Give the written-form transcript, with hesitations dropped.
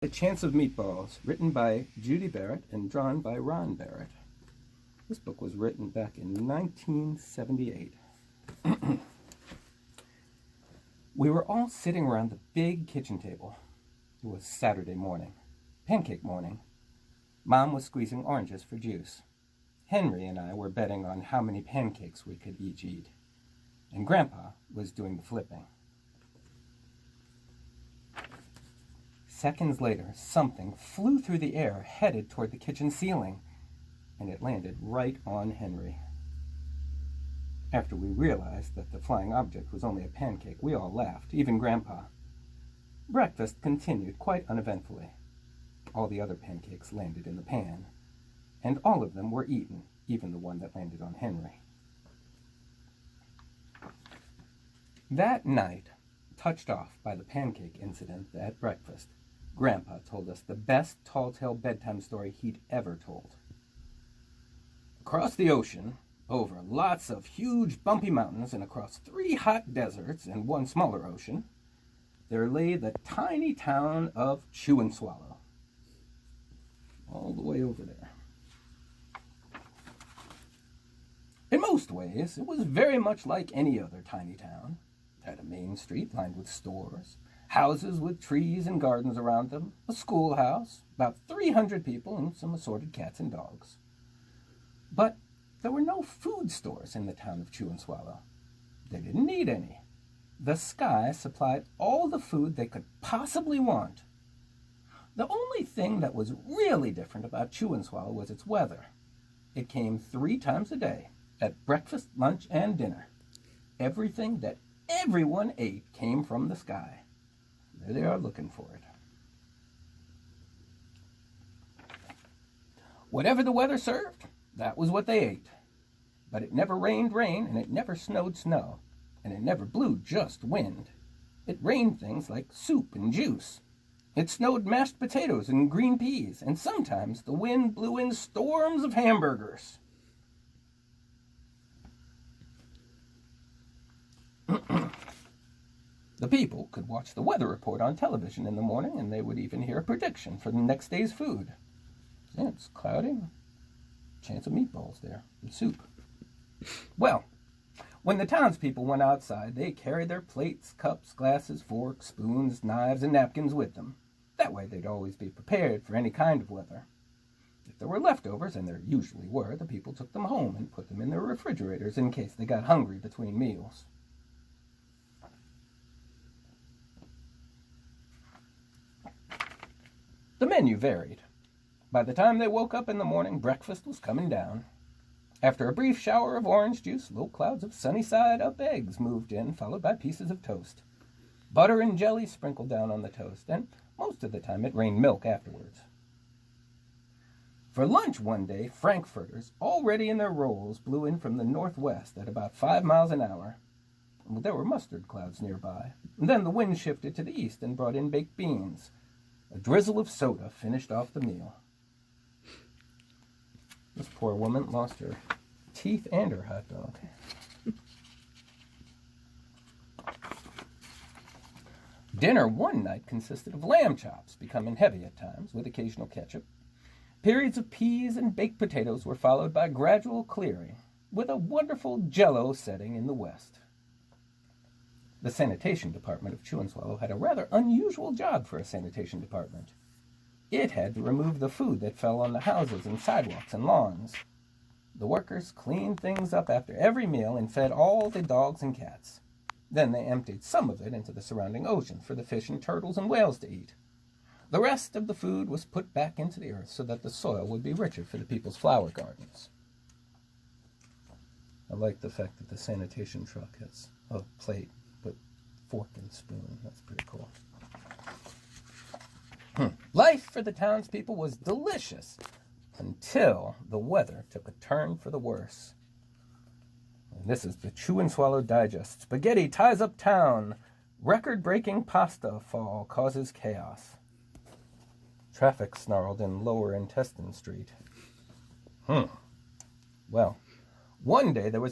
A Chance of Meatballs, written by Judy Barrett and drawn by Ron Barrett. This book was written back in 1978. We were all sitting around the big kitchen table. It was Saturday morning, pancake morning. Mom was squeezing oranges for juice. Henry and I were betting on how many pancakes we could each eat. And Grandpa was doing the flipping. Seconds later, something flew through the air, headed toward the kitchen ceiling, and it landed right on Henry. After we realized that the flying object was only a pancake, we all laughed, even Grandpa. Breakfast continued quite uneventfully. All the other pancakes landed in the pan, and all of them were eaten, even the one that landed on Henry. That night, touched off by the pancake incident at breakfast, Grandpa told us the best tall-tale bedtime story he'd ever told. Across the ocean, over lots of huge bumpy mountains and across 3 hot deserts and 1 smaller ocean, there lay the tiny town of Chew and Swallow. All the way over there. In most ways, it was very much like any other tiny town. It had a main street lined with stores, houses with trees and gardens around them, a schoolhouse, about 300 people, and some assorted cats and dogs. But there were no food stores in the town of Chew and Swallow. They didn't need any. The sky supplied all the food they could possibly want. The only thing that was really different about Chew and Swallow was its weather. It came 3 times a day, at breakfast, lunch, and dinner. Everything that everyone ate came from the sky. There they are looking for it. Whatever the weather served, that was what they ate. But it never rained rain, and it never snowed snow, and it never blew just wind. It rained things like soup and juice. It snowed mashed potatoes and green peas, and sometimes the wind blew in storms of hamburgers. The people could watch the weather report on television in the morning, and they would even hear a prediction for the next day's food. Yeah, it's cloudy. Chance of meatballs there, and soup. Well, when the townspeople went outside, they carried their plates, cups, glasses, forks, spoons, knives, and napkins with them. That way they'd always be prepared for any kind of weather. If there were leftovers, and there usually were, the people took them home and put them in their refrigerators in case they got hungry between meals. The menu varied. By the time they woke up in the morning, breakfast was coming down. After a brief shower of orange juice, low clouds of sunny-side-up eggs moved in, followed by pieces of toast. Butter and jelly sprinkled down on the toast, and most of the time it rained milk afterwards. For lunch one day, frankfurters, already in their rolls, blew in from the northwest at about 5 miles an hour. There were mustard clouds nearby. And then the wind shifted to the east and brought in baked beans. A drizzle of soda finished off the meal. This poor woman lost her teeth and her hot dog. Dinner one night consisted of lamb chops, becoming heavy at times, with occasional ketchup. Periods of peas and baked potatoes were followed by gradual clearing, with a wonderful jello setting in the west. The sanitation department of Chew and Swallow had a rather unusual job for a sanitation department. It had to remove the food that fell on the houses and sidewalks and lawns. The workers cleaned things up after every meal and fed all the dogs and cats. Then they emptied some of it into the surrounding ocean for the fish and turtles and whales to eat. The rest of the food was put back into the earth so that the soil would be richer for the people's flower gardens. I like the fact that the sanitation truck has a plate with fork and spoon. That's pretty cool. Life for the townspeople was delicious until the weather took a turn for the worse. And this is the Chew and Swallow Digest. Spaghetti ties up town. Record-breaking pasta fall causes chaos. Traffic snarled in Lower Intestine Street. Well, one day there was